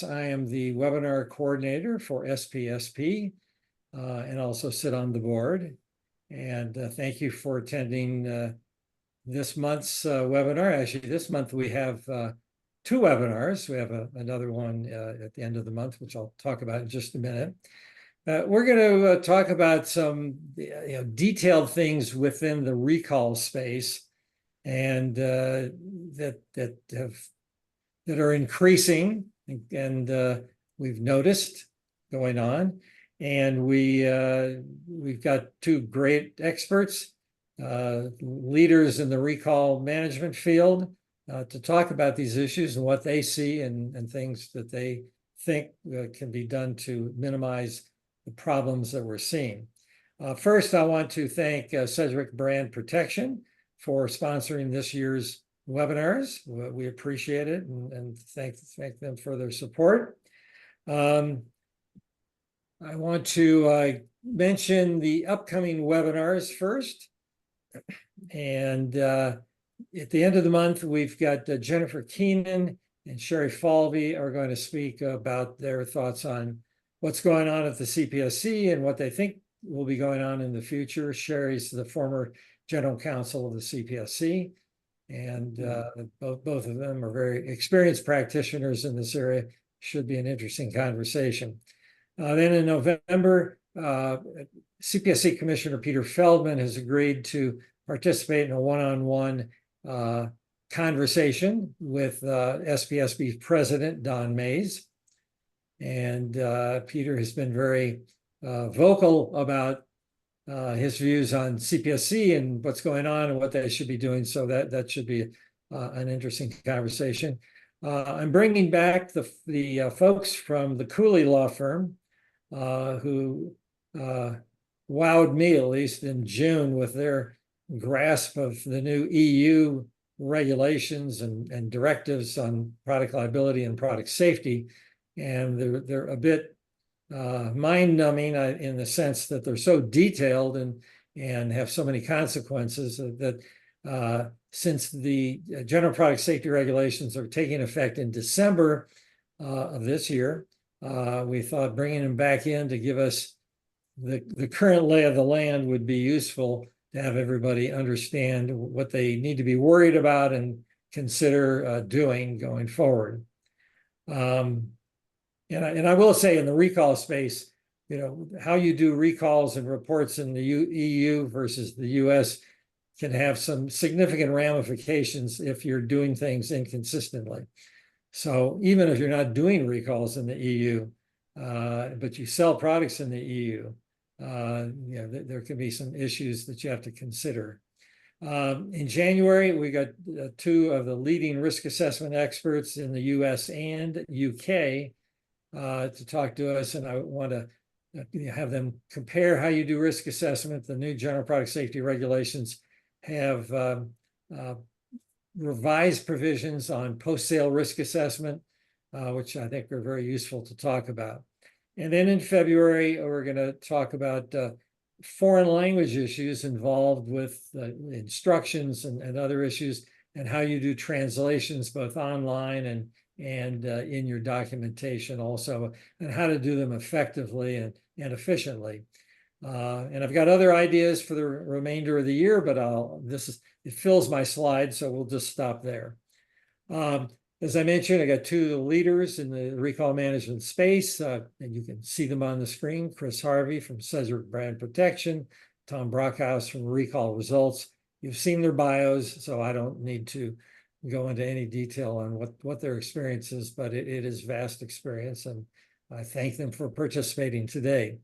I am the webinar coordinator for SPSP and also sit on the board. And thank you for attending this month's webinar. Actually, this month we have two webinars. We have another one at the end of the month, which I'll talk about in just a minute. We're going to talk about some detailed things within the recall space and that are increasing, and we've noticed going on. And we've got two great experts, leaders in the recall management field, to talk about these issues and what they see and things that they think can be done to minimize the problems that we're seeing. First, I want to thank Sedgwick Brand Protection for sponsoring this year's webinars. We appreciate it and thank them for their support. I want to mention the upcoming webinars first. And at the end of the month, we've got Jennifer Keenan and Sherry Falvey are going to speak about their thoughts on what's going on at the CPSC and what they think will be going on in the future. Sherry's the former general counsel of the CPSC. And both of them are very experienced practitioners in this area. Should be an interesting conversation. Then in November, CPSC Commissioner Peter Feldman has agreed to participate in a one-on-one conversation with SPSP's president, Don Mays. And Peter has been very vocal about his views on CPSC and what's going on and what they should be doing. So that should be an interesting conversation. I'm bringing back the folks from the Cooley law firm who wowed me, at least in June, with their grasp of the new EU regulations and directives on product liability and product safety. And they're a bit mind-numbing in the sense that they're so detailed and have so many consequences that since the general product safety regulations are taking effect in December of this year, we thought bringing them back in to give us the current lay of the land would be useful to have everybody understand what they need to be worried about and consider doing going forward. And I will say in the recall space, how you do recalls and reports in the EU versus the US can have some significant ramifications if you're doing things inconsistently. So even if you're not doing recalls in the EU, but you sell products in the EU, there can be some issues that you have to consider. In January, we got two of the leading risk assessment experts in the US and UK to talk to us, and I want to have them compare how you do risk assessment. The new general product safety regulations have revised provisions on post-sale risk assessment, which I think are very useful to talk about. And then in February, we're going to talk about foreign language issues involved with instructions and other issues, and how you do translations both online and in your documentation also, and how to do them effectively and efficiently. And I've got other ideas for the remainder of the year, but it fills my slide, so we'll just stop there. As I mentioned, I got two leaders in the recall management space, and you can see them on the screen. Chris Harvey from Sedgwick Brand Protection, Tom Brockhouse from Recall Results. You've seen their bios, so I don't need to go into any detail on what their experience is, but it is vast experience, and I thank them for participating today.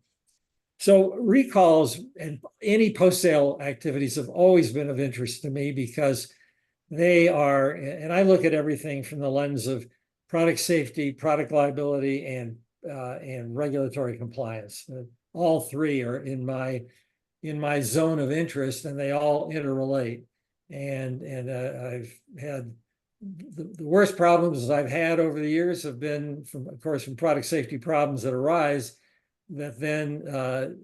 So recalls and any post-sale activities have always been of interest to me because they are, and I look at everything from the lens of product safety, product liability, and regulatory compliance. All three are in my zone of interest, and they all interrelate. And I've had the worst problems I've had over the years have been of course, from product safety problems that arise that then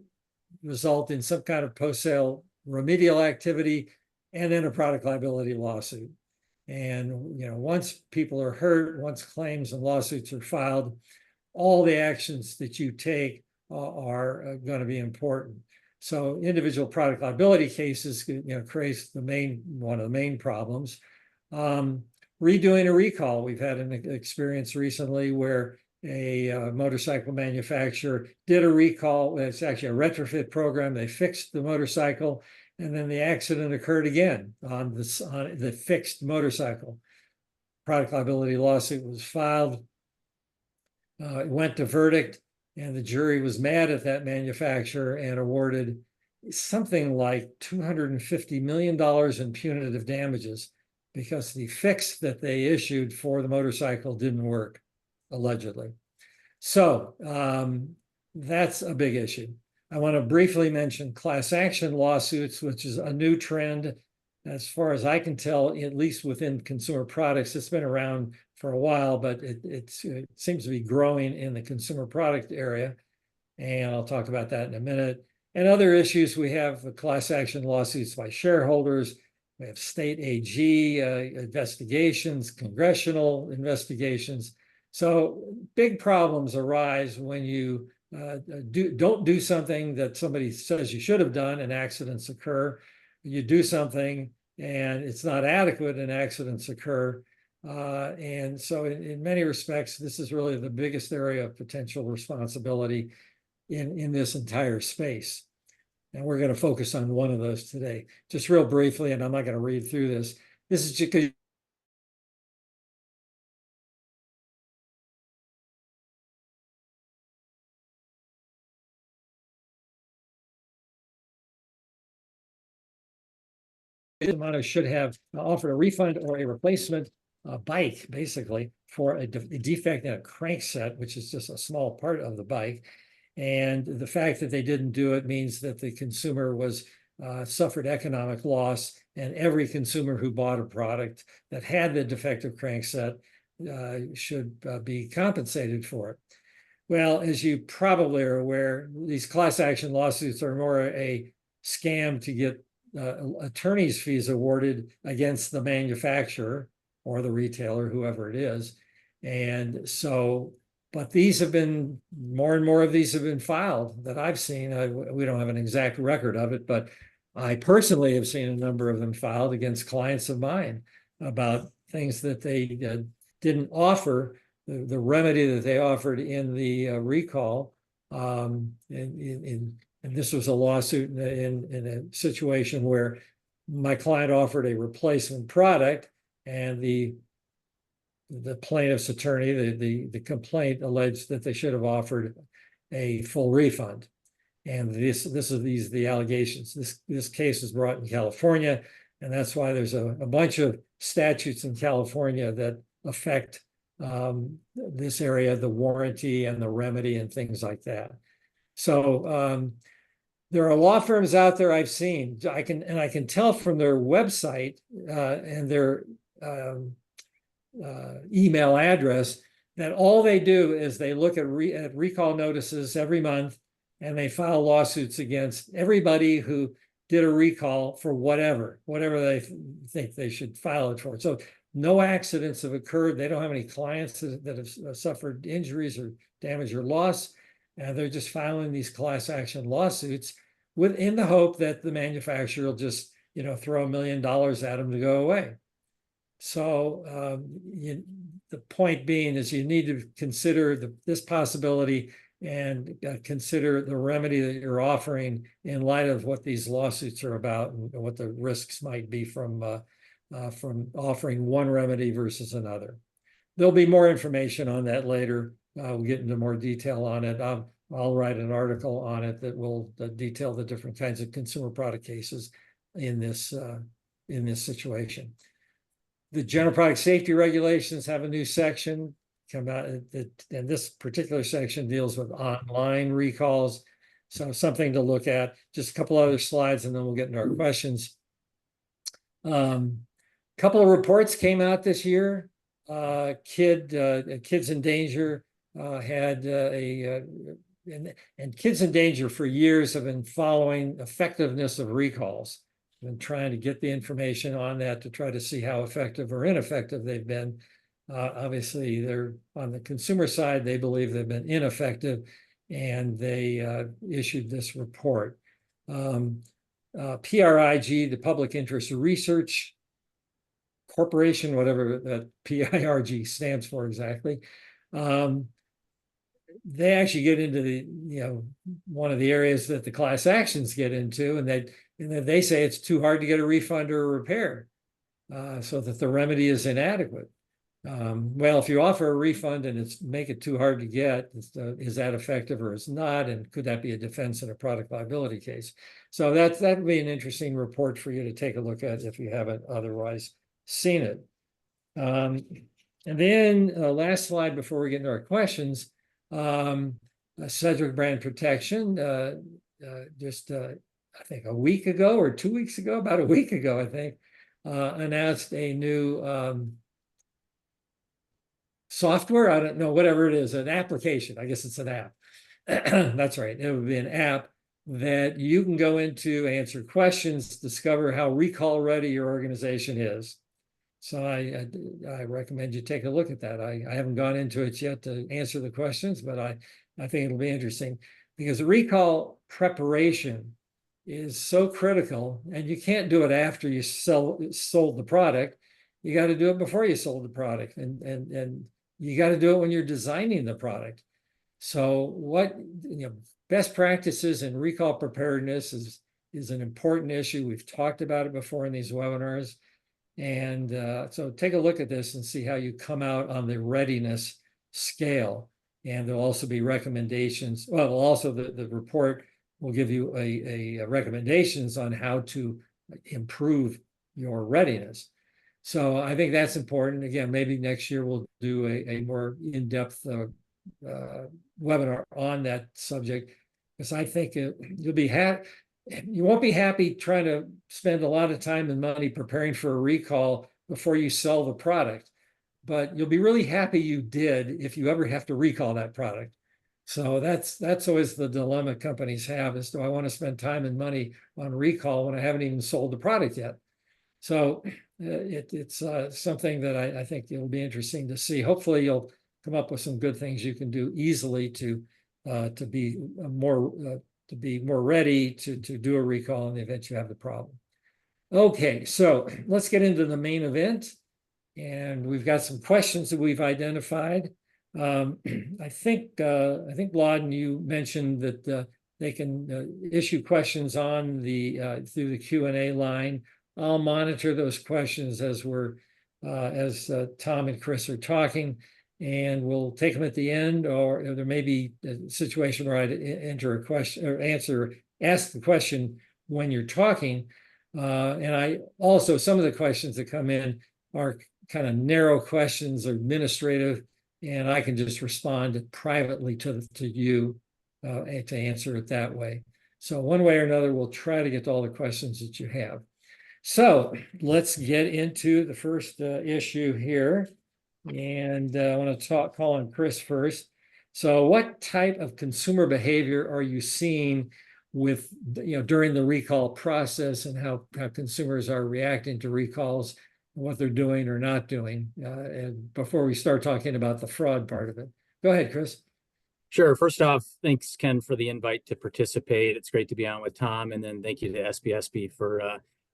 result in some kind of post-sale remedial activity and then a product liability lawsuit. And once people are hurt, once claims and lawsuits are filed, all the actions that you take are going to be important. So individual product liability cases, creates one of the main problems. Redoing a recall. We've had an experience recently where a motorcycle manufacturer did a recall. It's actually a retrofit program. They fixed the motorcycle, and then the accident occurred again on the fixed motorcycle. Product liability lawsuit was filed. It went to verdict, and the jury was mad at that manufacturer and awarded something like $250 million in punitive damages because the fix that they issued for the motorcycle didn't work, allegedly. So that's a big issue. I want to briefly mention class action lawsuits, which is a new trend. As far as I can tell, at least within consumer products, it's been around for a while, but it seems to be growing in the consumer product area. And I'll talk about that in a minute. And other issues, we have class action lawsuits by shareholders. We have state AG investigations, congressional investigations. So big problems arise when you don't do something that somebody says you should have done and accidents occur. You do something and it's not adequate and accidents occur. And so in many respects, this is really the biggest area of potential responsibility in this entire space. And we're going to focus on one of those today. Just real briefly, and I'm not going to read through this. This is just should have offered a refund or a replacement bike, basically, for a defect in a crankset, which is just a small part of the bike. And the fact that they didn't do it means that the consumer was suffered economic loss, and every consumer who bought a product that had the defective crankset should be compensated for it. Well, as you probably are aware, these class action lawsuits are more a scam to get attorney's fees awarded against the manufacturer or the retailer, whoever it is. And so, but these have been, more and more of these have been filed that I've seen. We don't have an exact record of it, but I personally have seen a number of them filed against clients of mine about things that they didn't offer, the remedy that they offered in the recall. And this was a lawsuit in a situation where my client offered a replacement product, and the plaintiff's attorney, the complaint alleged that they should have offered a full refund. And this is the allegations. This case was brought in California, and that's why there's a bunch of statutes in California that affect this area, the warranty and the remedy and things like that. So there are law firms out there I've seen. I can tell from their website and their email address that all they do is they look at recall notices every month, and they file lawsuits against everybody who did a recall for whatever they think they should file it for. So no accidents have occurred. They don't have any clients that have suffered injuries or damage or loss. And they're just filing these class action lawsuits in the hope that the manufacturer will just, throw $1 million at them to go away. So the point being is you need to consider this possibility and consider the remedy that you're offering in light of what these lawsuits are about and what the risks might be from offering one remedy versus another. There'll be more information on that later. We'll get into more detail on it. I'll write an article on it that will detail the different kinds of consumer product cases in this situation. The general product safety regulations have a new section come out, and this particular section deals with online recalls. So something to look at. Just a couple other slides, and then we'll get into our questions. Couple of reports came out this year. Kids in Danger had and Kids in Danger for years have been following effectiveness of recalls. been trying to get the information on that to try to see how effective or ineffective they've been. Obviously, they're on the consumer side, they believe they've been ineffective, and they issued this report. PRIG, the Public Interest Research Corporation, whatever that PIRG stands for exactly, they actually get into the, one of the areas that the class actions get into, and they say it's too hard to get a refund or a repair, so that the remedy is inadequate. Well, if you offer a refund and make it too hard to get, is that effective or is not? And could that be a defense in a product liability case? So that would be an interesting report for you to take a look at if you haven't otherwise seen it. And then last slide before we get into our questions, Sedgwick Brand Protection, just I think a week ago or 2 weeks ago, about a week ago, I think, announced a new software. I don't know, whatever it is, an application. I guess it's an app. That's right. It would be an app that you can go into, answer questions, discover how recall ready your organization is. So I recommend you take a look at that. I haven't gone into it yet to answer the questions, but I think it'll be interesting, because recall preparation is so critical, and you can't do it after you sold the product. You got to do it before you sold the product, and you got to do it when you're designing the product. So best practices in recall preparedness is an important issue. We've talked about it before in these webinars. And so take a look at this and see how you come out on the readiness scale. And there'll also be recommendations. Well, also the report will give you a recommendations on how to improve your readiness. So I think that's important. Again, maybe next year we'll do a more in-depth webinar on that subject, because I think you'll be you won't be happy trying to spend a lot of time and money preparing for a recall before you sell the product, but you'll be really happy you did if you ever have to recall that product. So that's always the dilemma companies have, is, do I want to spend time and money on recall when I haven't even sold the product yet? So it's something that I think it'll be interesting to see. Hopefully you'll come up with some good things you can do easily to be more ready to do a recall in the event you have the problem. Okay, so let's get into the main event. And we've got some questions that we've identified. I think Bladen, you mentioned that they can issue questions on through the Q&A line. I'll monitor those questions as Tom and Chris are talking, and we'll take them at the end, or there may be a situation where I'd enter a question or ask the question when you're talking. And I also, some of the questions that come in are kind of narrow questions or administrative, and I can just respond privately to you to answer it that way. So one way or another, we'll try to get to all the questions that you have. So let's get into the first issue here. And I want to call on Chris first. So what type of consumer behavior are you seeing with, during the recall process, and how consumers are reacting to recalls, and what they're doing or not doing? And before we start talking about the fraud part of it. Go ahead, Chris. Sure. First off, thanks, Ken, for the invite to participate. It's great to be on with Tom. And then thank you to SPSP for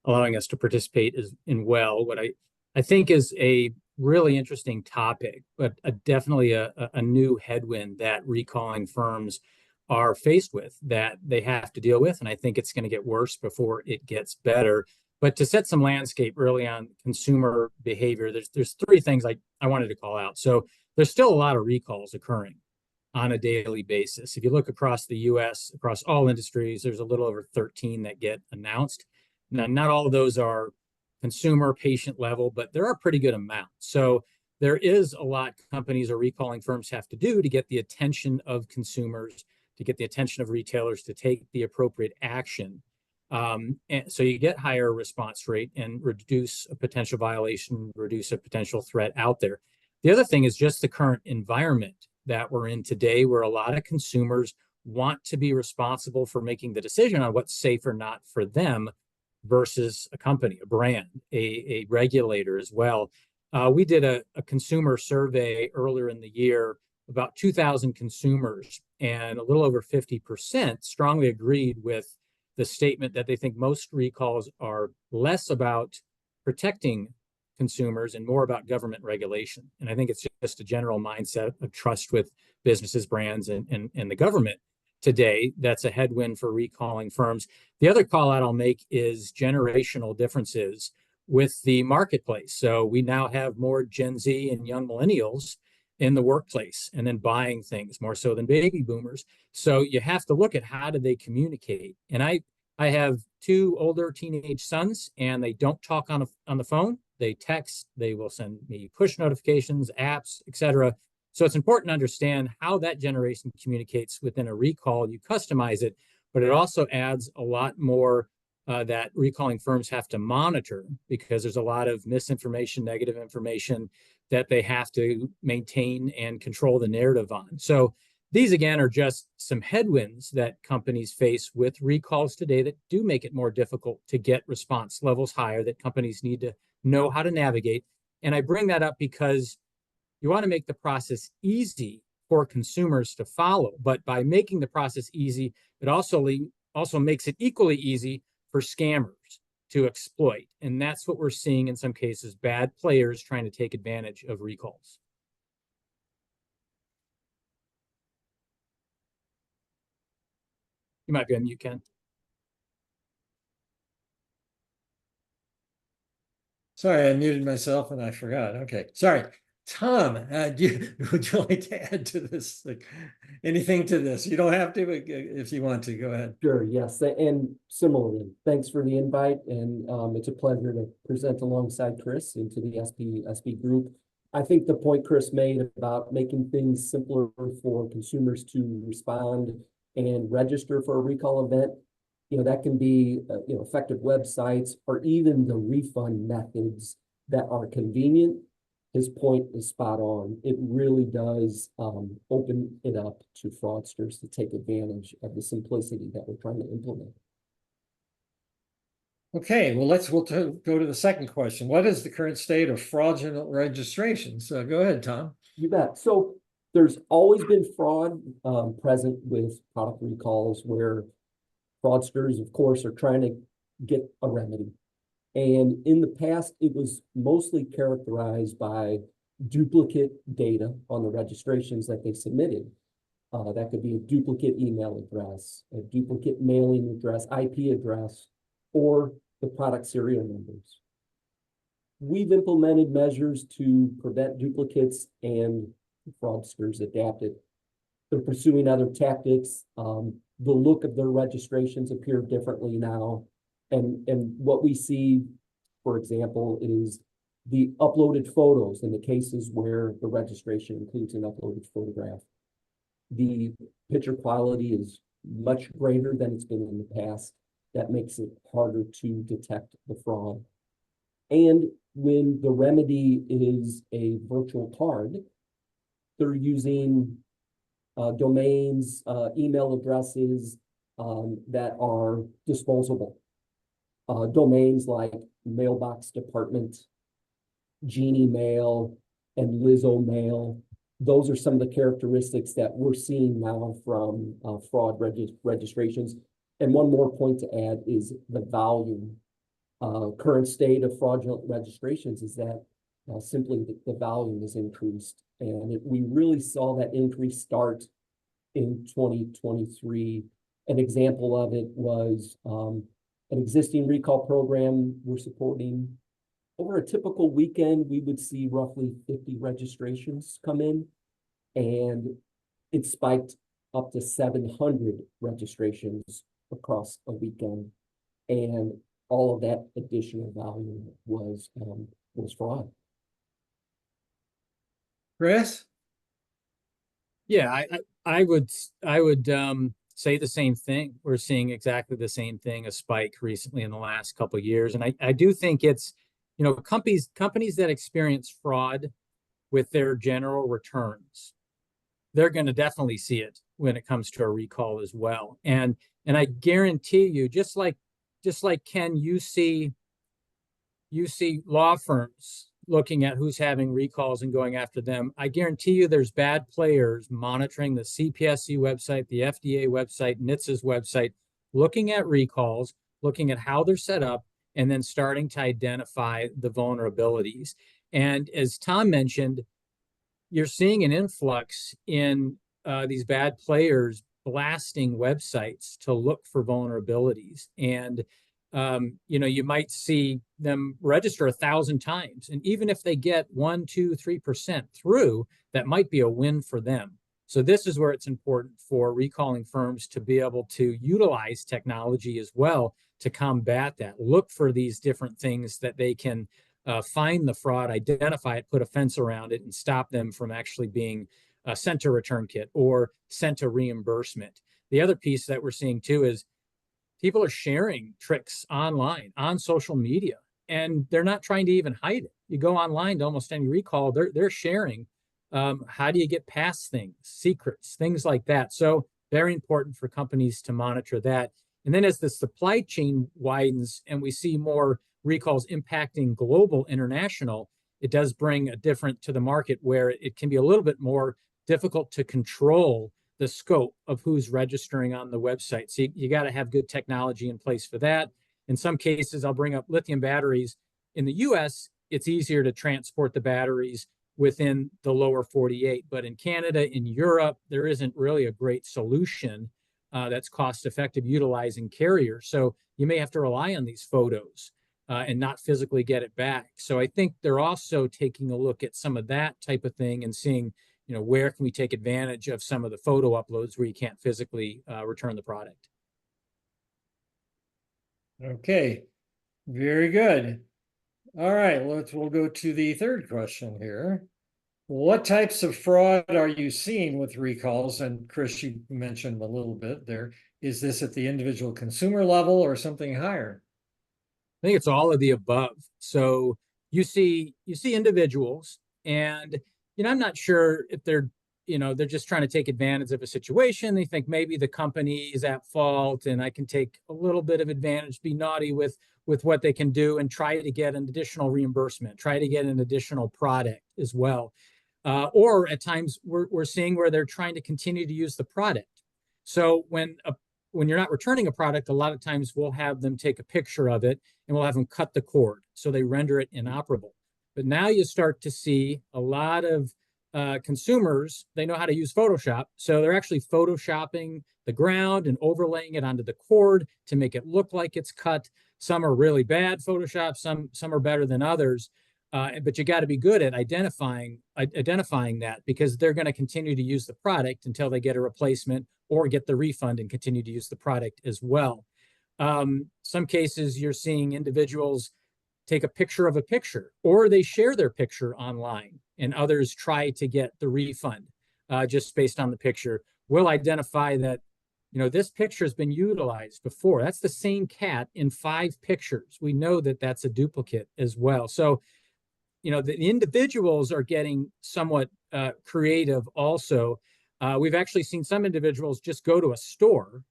allowing us to participate in what I think is a really interesting topic, but definitely a new headwind that recalling firms are faced with, that they have to deal with. And I think it's going to get worse before it gets better. But to set some landscape early on consumer behavior, there's three things I wanted to call out. So there's still a lot of recalls occurring on a daily basis. If you look across the US, across all industries, there's a little over 13 that get announced. Now, not all of those are consumer patient level, but there are a pretty good amount. So there is a lot companies or recalling firms have to do to get the attention of consumers, to get the attention of retailers to take the appropriate action. And so you get higher response rate and reduce a potential violation, reduce a potential threat out there. The other thing is just the current environment that we're in today, where a lot of consumers want to be responsible for making the decision on what's safe or not for them, versus a company, a brand, a regulator as well. We did a consumer survey earlier in the year, about 2,000 consumers, and a little over 50% strongly agreed with the statement that they think most recalls are less about protecting consumers and more about government regulation. And I think it's just a general mindset of trust with businesses, brands, and the government today that's a headwind for recalling firms. The other call out I'll make is generational differences with the marketplace. So we now have more Gen Z and young millennials in the workplace and then buying things more so than baby boomers. So you have to look at how do they communicate. And I have two older teenage sons, and they don't talk on the phone. They text, they will send me push notifications, apps, etc. So it's important to understand how that generation communicates within a recall. You customize it, but it also adds a lot more that recalling firms have to monitor, because there's a lot of misinformation, negative information that they have to maintain and control the narrative on. So these, again, are just some headwinds that companies face with recalls today that do make it more difficult to get response levels higher, that companies need to know how to navigate. And I bring that up because you want to make the process easy for consumers to follow. But by making the process easy, it also makes it equally easy for scammers to exploit. And that's what we're seeing in some cases, bad players trying to take advantage of recalls. You might be on mute, Ken. Sorry, I muted myself and I forgot. Okay, sorry. Tom, would you like to add to this? Like, anything to this? You don't have to, but if you want to, go ahead. Sure, yes, and similarly, thanks for the invite, and it's a pleasure to present alongside Chris into the SPSP group. I think the point Chris made about making things simpler for consumers to respond and register for a recall event, that can be effective websites or even the refund methods that are convenient. His point is spot on. It really does open it up to fraudsters to take advantage of the simplicity that we're trying to implement. Okay, well, go to the second question. What is the current state of fraudulent registrations? Go ahead, Tom. You bet. So there's always been fraud present with product recalls, where fraudsters, of course, are trying to get a remedy. And in the past, it was mostly characterized by duplicate data on the registrations that they submitted. That could be a duplicate email address, a duplicate mailing address, IP address, or the product serial numbers. We've implemented measures to prevent duplicates, and fraudsters adapted. They're pursuing other tactics. The look of their registrations appear differently now. And what we see, for example, is the uploaded photos in the cases where the registration includes an uploaded photograph. The picture quality is much greater than it's been in the past. That makes it harder to detect the fraud. And when the remedy is a virtual card, they're using domains, email addresses that are disposable. Domains like Mailbox Department, Genie Mail, and Lizzo Mail. Those are some of the characteristics that we're seeing now from fraud registrations. And one more point to add is the volume. Current state of fraudulent registrations is that simply the volume has increased. And we really saw that increase start in 2023. An example of it was an existing recall program we're supporting. Over a typical weekend, we would see roughly 50 registrations come in, and it spiked up to 700 registrations across a weekend. And all of that additional volume was fraud. Chris? Yeah, I would say the same thing. We're seeing exactly the same thing, a spike recently in the last couple of years. And I do think it's, companies that experience fraud with their general returns, they're going to definitely see it when it comes to a recall as well. And I guarantee you, just like just like Ken, you see law firms looking at who's having recalls and going after them. I guarantee you there's bad players monitoring the CPSC website, the FDA website, NHTSA's website, looking at recalls, looking at how they're set up, and then starting to identify the vulnerabilities. And as Tom mentioned, you're seeing an influx in these bad players blasting websites to look for vulnerabilities. And you might see them register 1,000 times. And even if they get 1, 2, 3% through, that might be a win for them. So this is where it's important for recalling firms to be able to utilize technology as well to combat that. Look for these different things that they can find the fraud, identify it, put a fence around it, and stop them from actually being sent a return kit or sent a reimbursement. The other piece that we're seeing too is people are sharing tricks online, on social media, and they're not trying to even hide it. You go online to almost any recall, they're sharing how do you get past things, secrets, things like that. So very important for companies to monitor that. And then as the supply chain widens and we see more recalls impacting global international, it does bring a different to the market where it can be a little bit more difficult to control the scope of who's registering on the website. So you got to have good technology in place for that. In some cases, I'll bring up lithium batteries. In the US, it's easier to transport the batteries within the lower 48. But in Canada, in Europe, there isn't really a great solution that's cost effective utilizing carriers. So you may have to rely on these photos and not physically get it back. So I think they're also taking a look at some of that type of thing and seeing, where can we take advantage of some of the photo uploads where you can't physically return the product. Okay, very good. All right, we'll go to the third question here. What types of fraud are you seeing with recalls? And Chris, you mentioned a little bit there. Is this at the individual consumer level or something higher? I think it's all of the above. So you see individuals, and I'm not sure if they're just trying to take advantage of a situation. They think maybe the company is at fault, and I can take a little bit of advantage, be naughty with what they can do, and try to get an additional reimbursement, try to get an additional product as well. Or at times we're seeing where they're trying to continue to use the product. So when you're not returning a product, a lot of times we'll have them take a picture of it and we'll have them cut the cord so they render it inoperable. But now you start to see a lot of consumers, they know how to use Photoshop. So they're actually Photoshopping the ground and overlaying it onto the cord to make it look like it's cut. Some are really bad Photoshop, some are better than others. But you got to be good at identifying that, because they're going to continue to use the product until they get a replacement or get the refund and continue to use the product as well. Some cases you're seeing individuals take a picture of a picture, or they share their picture online and others try to get the refund just based on the picture. We'll identify that, this picture has been utilized before. That's the same cat in 5 pictures. We know that that's a duplicate as well. So the individuals are getting somewhat creative also. We've actually seen some individuals just go to a store,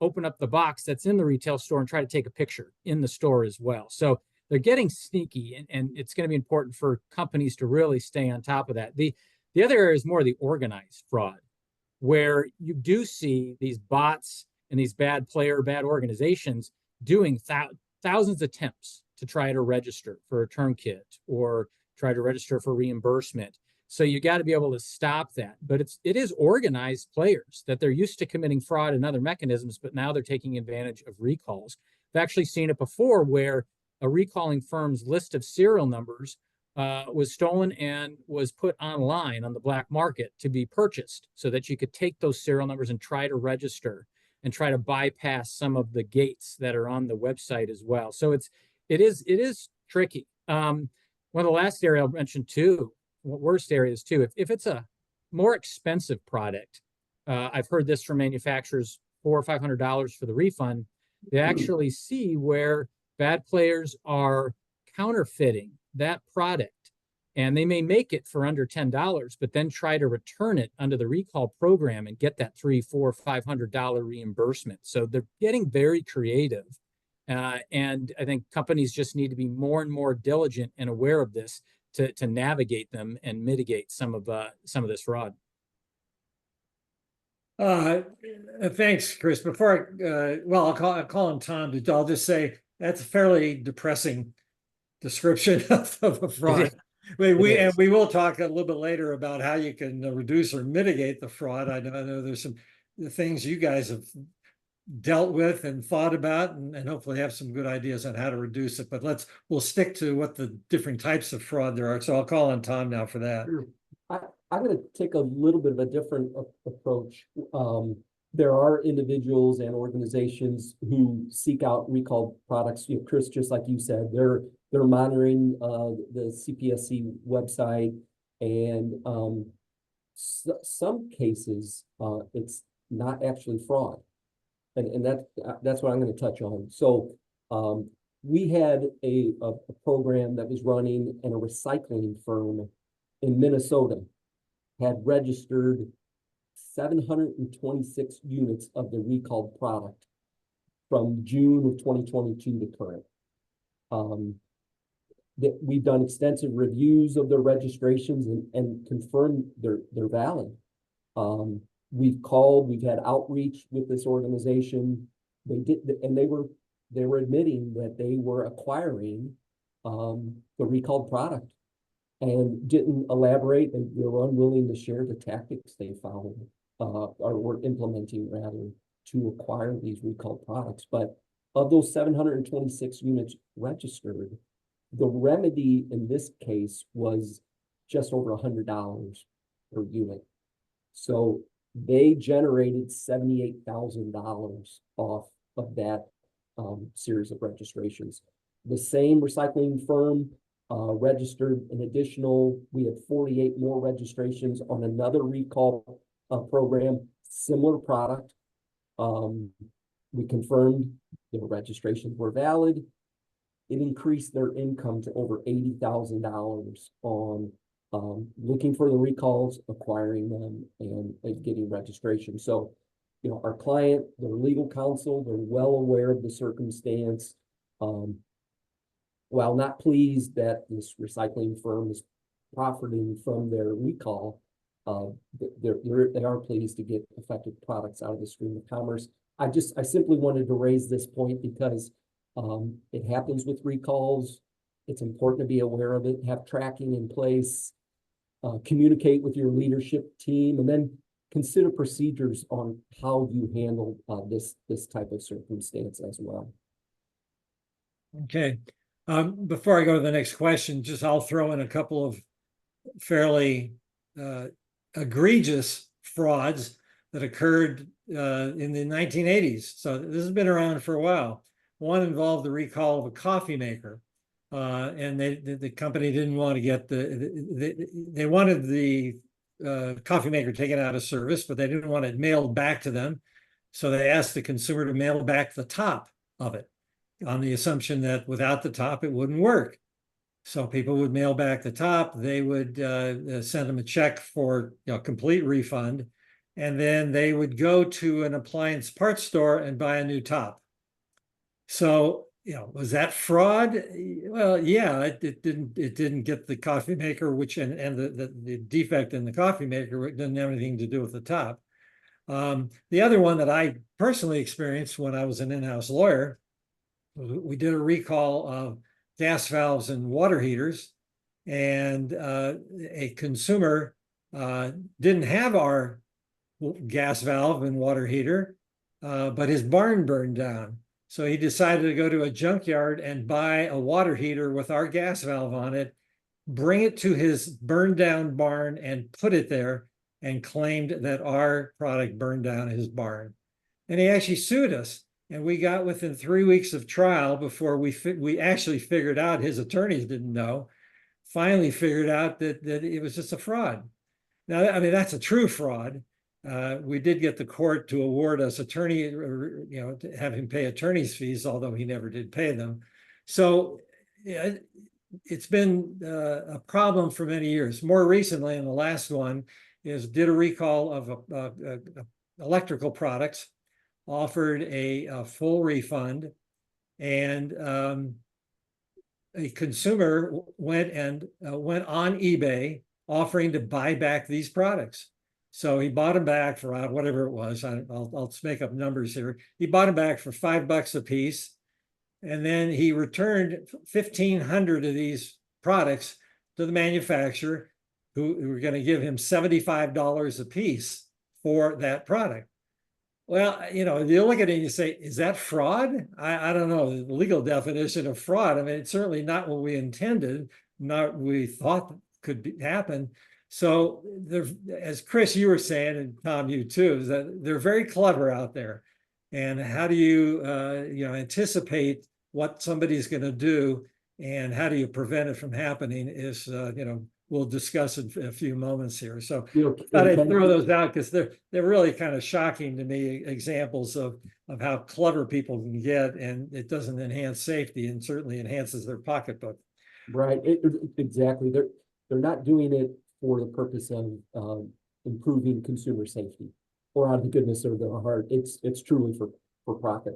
open up the box that's in the retail store and try to take a picture in the store as well. So they're getting sneaky, and it's going to be important for companies to really stay on top of that. The other area is more the organized fraud, where you do see these bots and these bad organizations doing thousands of attempts to try to register for a return kit or try to register for reimbursement. So you got to be able to stop that. But it is organized players that they're used to committing fraud and other mechanisms, but now they're taking advantage of recalls. I've actually seen it before where a recalling firm's list of serial numbers was stolen and was put online on the black market to be purchased so that you could take those serial numbers and try to register and try to bypass some of the gates that are on the website as well. So it is tricky. One of the last area I'll mention too, worst areas too, if it's a more expensive product, I've heard this from manufacturers, $400 or $500 for the refund. They actually see where bad players are counterfeiting that product, and they may make it for under $10, but then try to return it under the recall program and get that $300, $400, $500 reimbursement. So they're getting very creative And I think companies just need to be more and more diligent and aware of this to navigate them and mitigate some of this fraud. Thanks, Chris. Before well, I'll call him Tom, but I'll just say that's a fairly depressing description of a fraud. We will talk a little bit later about how you can reduce or mitigate the fraud. I know there's some things you guys have dealt with and thought about, and hopefully have some good ideas on how to reduce it. But we'll stick to what the different types of fraud there are. So I'll call on Tom now for that. Sure. I'm going to take a little bit of a different approach. There are individuals and organizations who seek out recalled products. You know, Chris, just like you said, they're monitoring the CPSC website, and some cases it's not actually fraud, and that's what I'm going to touch on. So we had a program that was running, and a recycling firm in Minnesota had registered 726 units of the recalled product from June of 2022 to current. That we've done extensive reviews of their registrations and confirmed they're valid. We've had outreach with this organization. They were admitting that they were acquiring the recalled product, and didn't elaborate. They were unwilling to share the tactics they found or were implementing rather to acquire these recalled products. But of those 726 units registered, the remedy in this case was just over $100 per unit. So they generated $78,000 off of that series of registrations. The same recycling firm registered an additional, we had 48 more registrations on another recall program, similar product. We confirmed the registrations were valid. It increased their income to over $80,000 on looking for the recalls, acquiring them, and getting registration. So, you know, our client, their legal counsel, they're well aware of the circumstance. While not pleased that this recycling firm is profiting from their recall, they are pleased to get affected products out of the stream of commerce. I simply wanted to raise this point because it happens with recalls. It's important to be aware of it, have tracking in place, communicate with your leadership team, and then consider procedures on how you handle this type of circumstance as well. Okay. Before I go to the next question, I'll throw in a couple of fairly egregious frauds that occurred in the 1980s. So this has been around for a while. One involved the recall of a coffee maker, and the company didn't want to get they wanted the coffee maker taken out of service, but they didn't want it mailed back to them. So they asked the consumer to mail back the top of it, on the assumption that without the top, it wouldn't work. So people would mail back the top. They would send them a check for complete refund. And then they would go to an appliance parts store and buy a new top. So, was that fraud? Well, yeah, it didn't get the coffee maker, and the defect in the coffee maker didn't have anything to do with the top. The other one that I personally experienced when I was an in-house lawyer, we did a recall of gas valves and water heaters, and a consumer didn't have our gas valve and water heater, but his barn burned down. So he decided to go to a junkyard and buy a water heater with our gas valve on it, bring it to his burned down barn and put it there, and claimed that our product burned down his barn. And he actually sued us. And we got within 3 weeks of trial before we actually figured out, his attorneys didn't know, finally figured out that it was just a fraud. Now, I mean, that's a true fraud. We did get the court to award us to have him pay attorney's fees, although he never did pay them. So it's been a problem for many years. More recently, and the last one did a recall of electrical products, offered a full refund, and a consumer went on eBay offering to buy back these products. So he bought them back for whatever it was. I'll just make up numbers here. He bought them back for $5 a piece. And then he returned 1,500 of these products to the manufacturer, who were going to give him $75 a piece for that product. Well, you look at it and you say, is that fraud? I don't know the legal definition of fraud. I mean, it's certainly not what we intended, not what we thought could happen. So as Chris, you were saying, and Tom, you too, is that they're very clever out there. And how do you, anticipate what somebody's going to do, and how do you prevent it from happening is, we'll discuss in a few moments here. So thought I'd throw those out because they're really kind of shocking to me, examples of how clever people can get, and it doesn't enhance safety and certainly enhances their pocketbook. Right, exactly. They're not doing it for the purpose of improving consumer safety or out of the goodness of their heart. It's truly for profit.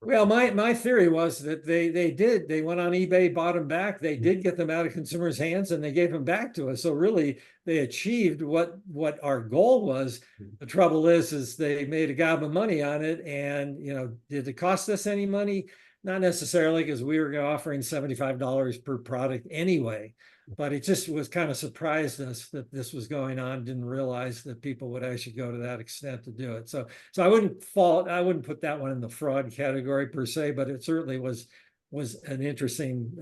Well, my theory was that they went on eBay, bought them back. They did get them out of consumers' hands, and they gave them back to us. So really, they achieved what our goal was. The trouble is they made a gob of money on it, and did it cost us any money? Not necessarily, because we were offering $75 per product anyway. But it just was kind of surprised us that this was going on. Didn't realize that people would actually go to that extent to do it. So I wouldn't put that one in the fraud category per se, but it certainly was an interesting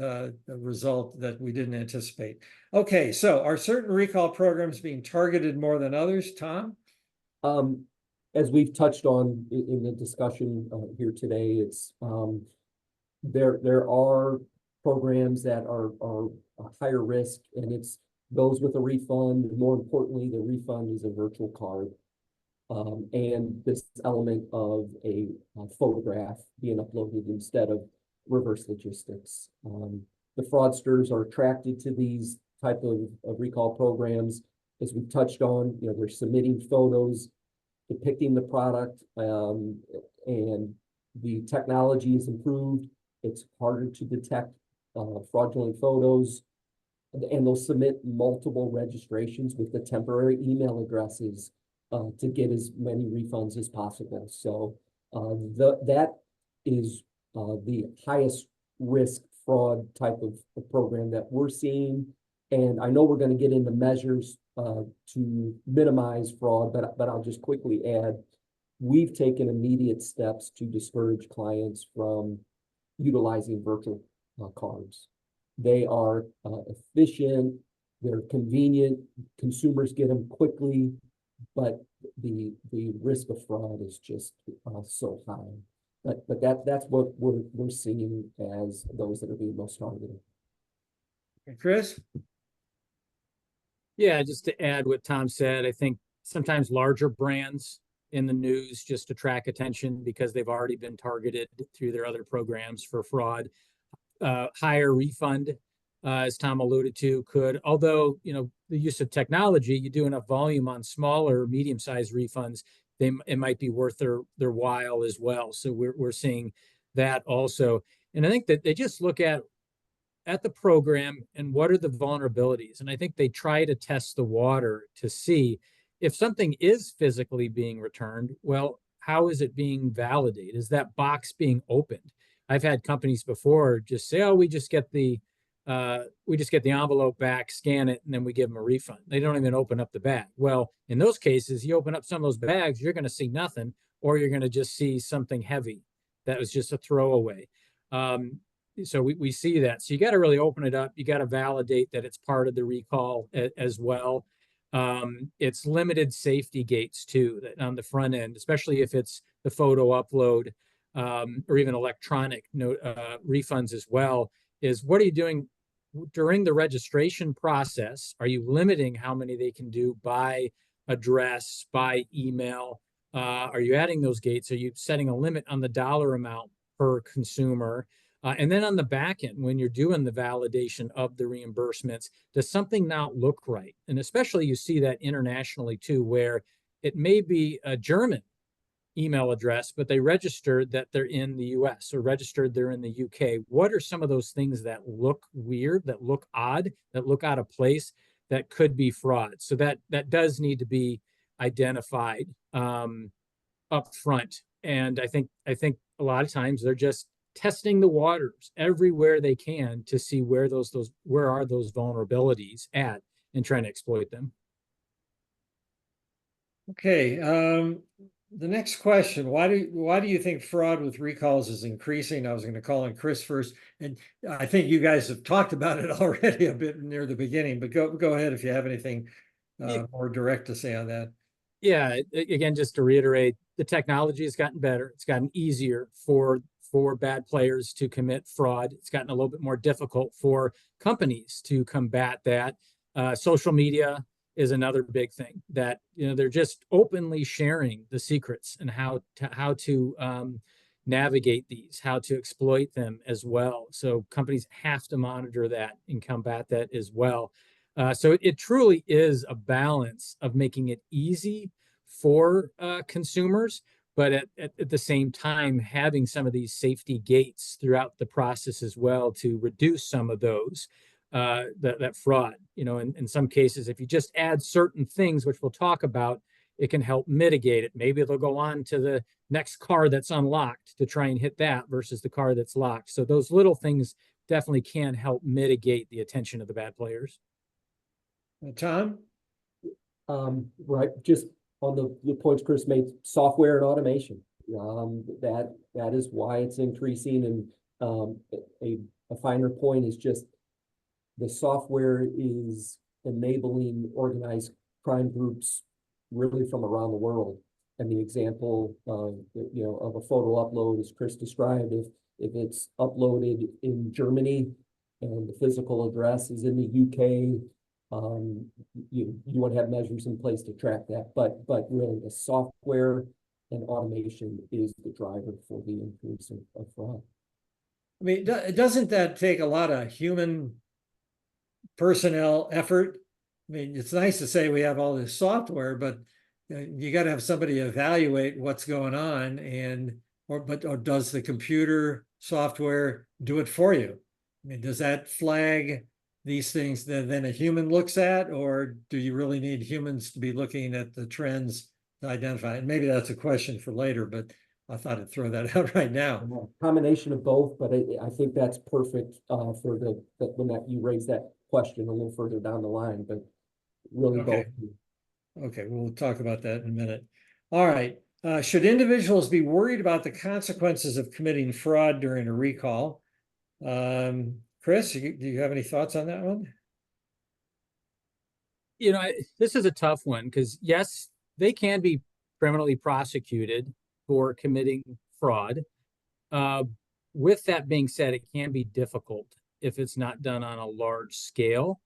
result that we didn't anticipate. Okay, so are certain recall programs being targeted more than others, Tom? As we've touched on in the discussion here today, it's there are programs that are higher risk, and it's those with a refund. More importantly, the refund is a virtual card, and this element of a photograph being uploaded instead of reverse logistics. The fraudsters are attracted to these type of recall programs. As we touched on, they're submitting photos depicting the product, and the technology is improved. It's harder to detect fraudulent photos, and they'll submit multiple registrations with the temporary email addresses to get as many refunds as possible. So that is the highest risk fraud type of program that we're seeing. And I know we're going to get into measures to minimize fraud, but I'll just quickly add, we've taken immediate steps to discourage clients from utilizing virtual cards. They are efficient, they're convenient, consumers get them quickly, but the risk of fraud is just so high. But that's what we're seeing as those that are being most targeted. Chris? Yeah, just to add what Tom said, I think sometimes larger brands in the news just attract attention because they've already been targeted through their other programs for fraud. Higher refund, as Tom alluded to, could, although the use of technology, you do enough volume on smaller, medium-sized refunds, it might be worth their while as well. So we're seeing that also, and I think that they just look at the program and what are the vulnerabilities, and I think they try to test the water to see if something is physically being returned. Well, how is it being validated? Is that box being opened? I've had companies before just say, "Oh, we just get the envelope back, scan it, and then we give them a refund." They don't even open up the bag. Well, in those cases, you open up some of those bags, you're going to see nothing, or you're going to just see something heavy that was just a throwaway. So we see that. So you got to really open it up. You got to validate that it's part of the recall as well. It's limited safety gates too, that on the front end, especially if it's the photo upload. Or even electronic refunds as well, is what are you doing during the registration process? Are you limiting how many they can do by address, by email? Are you adding those gates? Are you setting a limit on the dollar amount per consumer? And then on the back end, when you're doing the validation of the reimbursements, does something not look right? And especially you see that internationally too, where it may be a German email address, but they registered that they're in the US or registered they're in the UK. What are some of those things that look weird, that look odd, that look out of place, that could be fraud? So that does need to be identified up front. And I think a lot of times they're just testing the waters everywhere they can to see where are those vulnerabilities at and trying to exploit them. Okay, the next question, why do you think fraud with recalls is increasing? I was going to call on Chris first, and I think you guys have talked about it already a bit near the beginning, but go ahead if you have anything more direct to say on that. Yeah, again, just to reiterate, the technology has gotten better. It's gotten easier for bad players to commit fraud. It's gotten a little bit more difficult for companies to combat that. Social media is another big thing that, they're just openly sharing the secrets and how to navigate these, how to exploit them as well. So companies have to monitor that and combat that as well. So it truly is a balance of making it easy for consumers, but at the same time, having some of these safety gates throughout the process as well to reduce some of those, that fraud. In some cases, if you just add certain things, which we'll talk about, it can help mitigate it. Maybe they'll go on to the next car that's unlocked to try and hit that versus the car that's locked. So those little things definitely can help mitigate the attention of the bad players. Tom? Right, just on the points Chris made, software and automation. That is why it's increasing. And a finer point is just the software is enabling organized crime groups really from around the world. And the example of a photo upload, as Chris described, if it's uploaded in Germany and the physical address is in the UK, you want to have measures in place to track that, but really the software and automation is the driver for the increase of fraud. I mean, doesn't that take a lot of human personnel effort? I mean, it's nice to say we have all this software, but you got to have somebody evaluate what's going on, or does the computer software do it for you? I mean, does that flag these things that then a human looks at, or do you really need humans to be looking at the trends to identify? And maybe that's a question for later, but I thought I'd throw that out right now. Combination of both, but I think that's perfect for when you raise that question a little further down the line, but really Okay. both. Okay, we'll talk about that in a minute. All right. Should individuals be worried about the consequences of committing fraud during a recall? Chris, do you have any thoughts on that one? This is a tough one because, yes, they can be criminally prosecuted for committing fraud. With that being said, it can be difficult if it's not done on a large scale.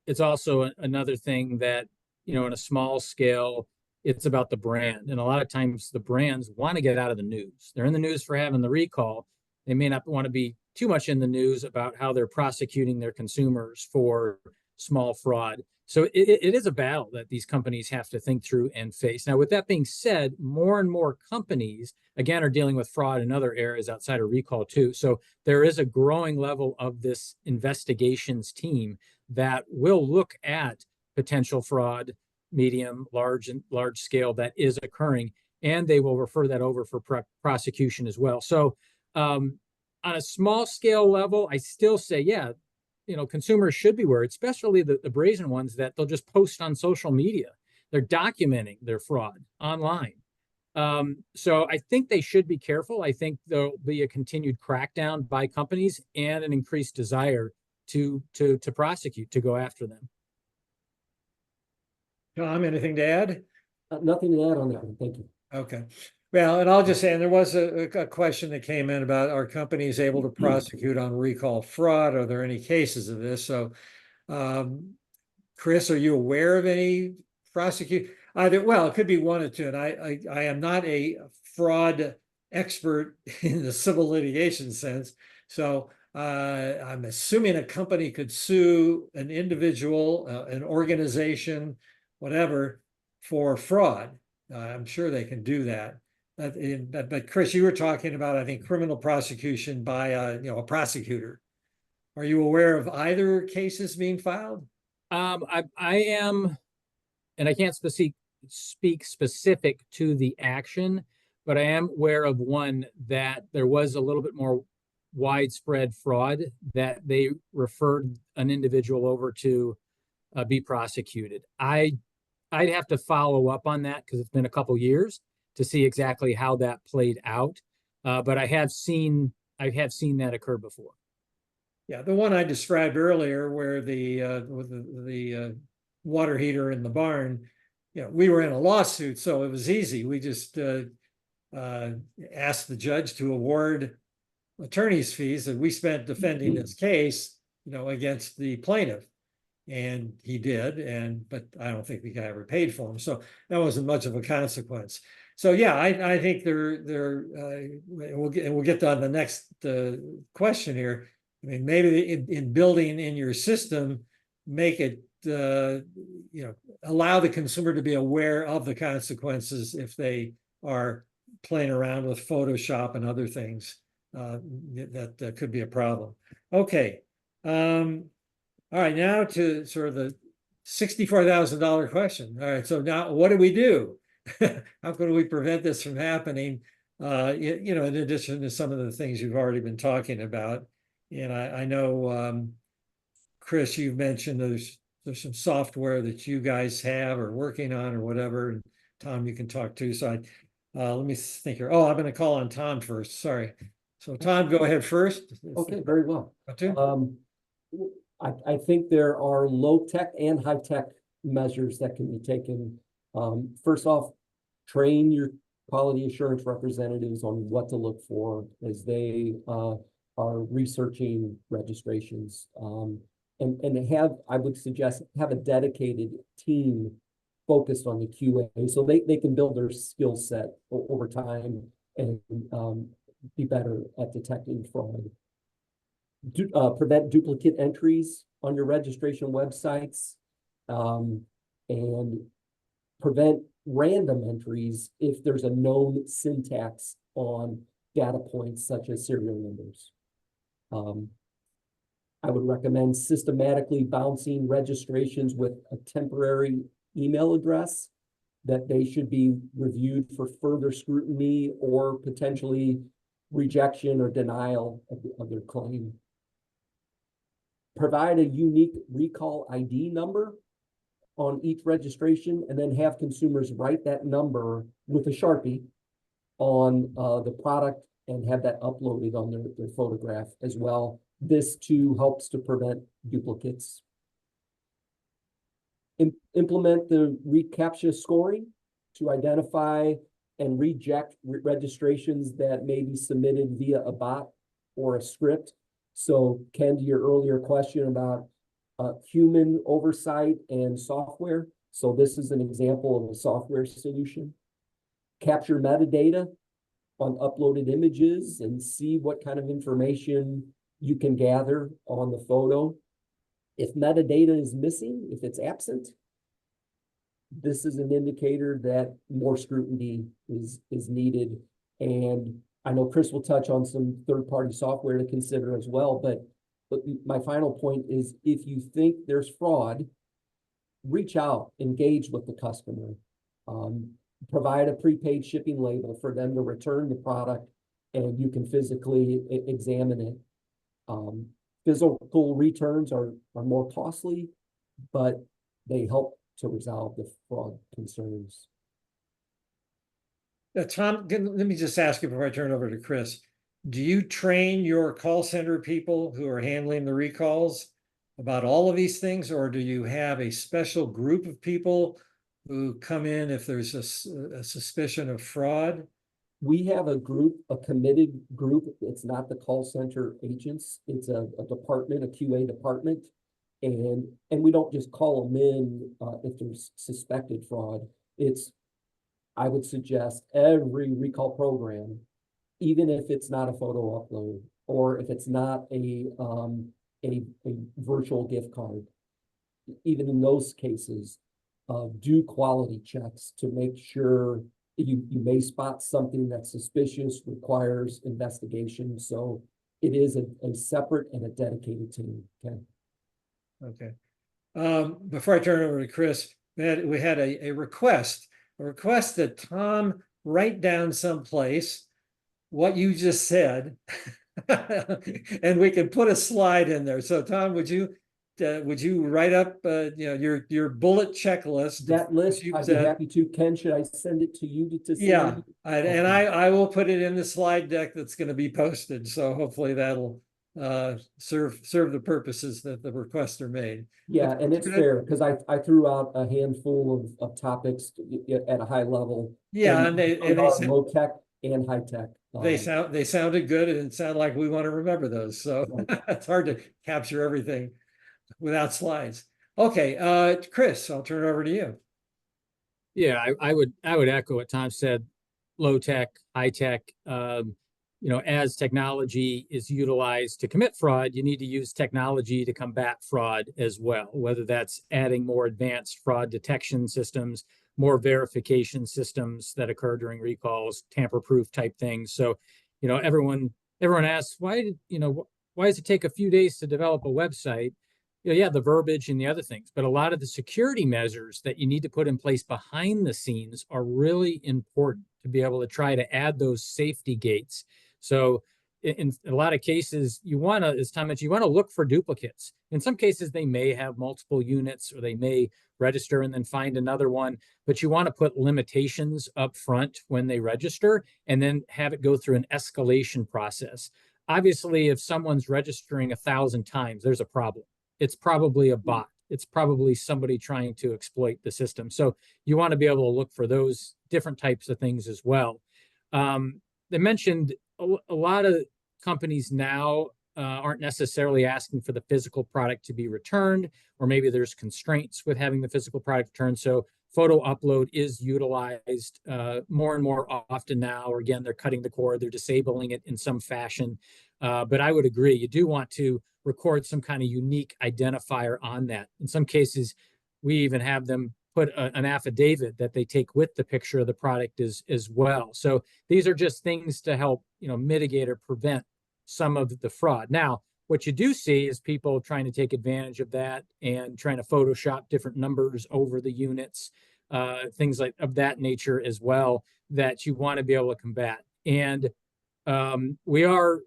It's also another thing that, in a small scale, it's about the brand. And a lot of times the brands want to get out of the news. They're in the news for having the recall. They may not want to be too much in the news about how they're prosecuting their consumers for small fraud. So it is a battle that these companies have to think through and face. Now, with that being said, more and more companies, again, are dealing with fraud in other areas outside of recall too. So there is a growing level of this investigations team that will look at potential fraud, medium, large scale that is occurring, and they will refer that over for prosecution as well. So on a small scale level, I still say, yeah, consumers should be worried, especially the brazen ones that they'll just post on social media. They're documenting their fraud online. So I think they should be careful. I think there'll be a continued crackdown by companies and an increased desire to prosecute, to go after them. Tom, anything to add? Nothing to add on that one. Thank you. Okay. Well, and I'll just say, and there was a question that came in about, are companies able to prosecute on recall fraud? Are there any cases of this? So, Chris, are you aware of any prosecute? Well, it could be one or two, and I am not a fraud expert in the civil litigation sense. So I'm assuming a company could sue an individual, an organization, whatever, for fraud. I'm sure they can do that. But Chris, you were talking about, I think, criminal prosecution by a prosecutor. Are you aware of either cases being filed? I am, and I can't speak specific to the action, but I am aware of one that there was a little bit more widespread fraud that they referred an individual over to be prosecuted. I'd have to follow up on that because it's been a couple years to see exactly how that played out. But I have seen that occur before. Yeah, the one I described earlier, where the water heater in the barn, we were in a lawsuit, so it was easy. We just asked the judge to award attorney's fees that we spent defending this case, against the plaintiff. And he did, but I don't think the guy ever paid for him. So that wasn't much of a consequence. So yeah, I think we'll get to the next question here. I mean, maybe in building in your system, make it allow the consumer to be aware of the consequences if they are playing around with Photoshop and other things. That could be a problem. Okay. All right, now to sort of the $64,000 question. All right, so now what do we do? How can we prevent this from happening? In addition to some of the things you've already been talking about. And I know, Chris, you've mentioned there's some software that you guys have or working on or whatever. And Tom, you can talk too. So let me think here. Oh, I'm going to call on Tom first. Sorry. So Tom, go ahead first. Okay, very well. Okay. I think there are low-tech and high-tech measures that can be taken. First off, train your quality assurance representatives on what to look for as they are researching registrations. And I would suggest, have a dedicated team focused on the QA so they can build their skill set over time and be better at detecting fraud. Prevent duplicate entries on your registration websites, and prevent random entries if there's a known syntax on data points such as serial numbers. I would recommend systematically bouncing registrations with a temporary email address that they should be reviewed for further scrutiny or potentially rejection or denial of their claim. Provide a unique recall ID number on each registration, and then have consumers write that number with a Sharpie on the product and have that uploaded on their photograph as well. This too helps to prevent duplicates. Implement the reCAPTCHA scoring to identify and reject registrations that may be submitted via a bot or a script. So Ken, to your earlier question about human oversight and software. So this is an example of a software solution. Capture metadata on uploaded images and see what kind of information you can gather on the photo. If metadata is missing, if it's absent, this is an indicator that more scrutiny is needed. And I know Chris will touch on some third-party software to consider as well, but my final point is, if you think there's fraud, reach out, engage with the customer, provide a prepaid shipping label for them to return the product, and you can physically examine it. Physical returns are more costly, but they help to resolve the fraud concerns. Tom, let me just ask you before I turn it over to Chris. Do you train your call center people who are handling the recalls about all of these things, or do you have a special group of people who come in if there's a suspicion of fraud? We have a group, a committed group. It's not the call center agents. It's a department, a QA department. And we don't just call them in if there's suspected fraud. I would suggest every recall program, even if it's not a photo upload or if it's not a virtual gift card, even in those cases, do quality checks to make sure you may spot something that's suspicious, requires investigation. So it is a separate and a dedicated team. Okay. Okay. Before I turn it over to Chris, we had a request that Tom write down someplace what you just said, and we can put a slide in there. So Tom, would you write up your bullet checklist? That list, I'd be happy to. Ken, should I send it to you to see? Yeah, and I will put it in the slide deck that's going to be posted. So hopefully that'll serve the purposes that the requests are made. Yeah, and it's fair because I threw out a handful of topics at a high level. Yeah, and they are low tech and high tech. They sounded good, and it sounded like we want to remember those. So it's hard to capture everything without slides. Okay, Chris, I'll turn it over to you. Yeah, I would echo what Tom said. Low tech, high tech. As technology is utilized to commit fraud, you need to use technology to combat fraud as well, whether that's adding more advanced fraud detection systems, more verification systems that occur during recalls, tamper-proof type things. So, everyone asks, why does it take a few days to develop a website? Yeah, the verbiage and the other things, but a lot of the security measures that you need to put in place behind the scenes are really important to be able to try to add those safety gates. So in a lot of cases, you want to, as Tom mentioned, you want to look for duplicates. In some cases, they may have multiple units, or they may register and then find another one, but you want to put limitations up front when they register and then have it go through an escalation process. Obviously, if someone's registering 1,000 times, there's a problem. It's probably a bot. It's probably somebody trying to exploit the system. So you want to be able to look for those different types of things as well. They mentioned a lot of companies now aren't necessarily asking for the physical product to be returned, or maybe there's constraints with having the physical product returned. So photo upload is utilized more and more often now, or again, they're cutting the cord, they're disabling it in some fashion. But I would agree, you do want to record some kind of unique identifier on that. In some cases, we even have them put an affidavit that they take with the picture of the product as well. So these are just things to help, mitigate or prevent some of the fraud. Now, what you do see is people trying to take advantage of that and trying to Photoshop different numbers over the units, things like of that nature as well, that you want to be able to combat. And we are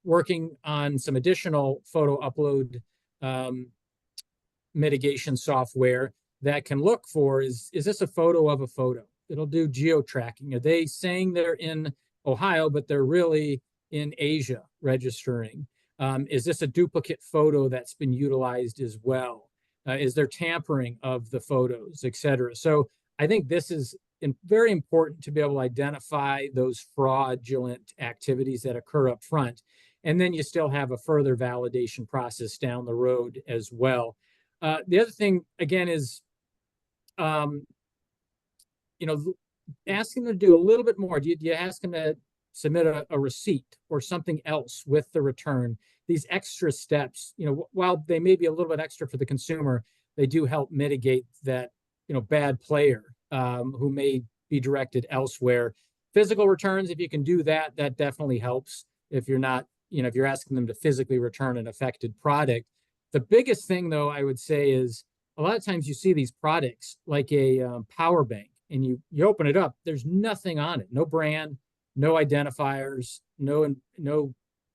working on some additional photo upload mitigation software that can look for, is this a photo of a photo? It'll do geo-tracking. Are they saying they're in Ohio, but they're really in Asia registering? Is this a duplicate photo that's been utilized as well? Is there tampering of the photos, et cetera? So I think this is very important to be able to identify those fraudulent activities that occur up front. And then you still have a further validation process down the road as well. The other thing, again, is asking them to do a little bit more. Do you ask them to submit a receipt or something else with the return? These extra steps, while they may be a little bit extra for the consumer, they do help mitigate that, bad player who may be directed elsewhere. Physical returns, if you can do that, that definitely helps. If you're not, if you're asking them to physically return an affected product. The biggest thing, though, I would say is a lot of times you see these products like a power bank, and you open it up, there's nothing on it, no brand, no identifiers, no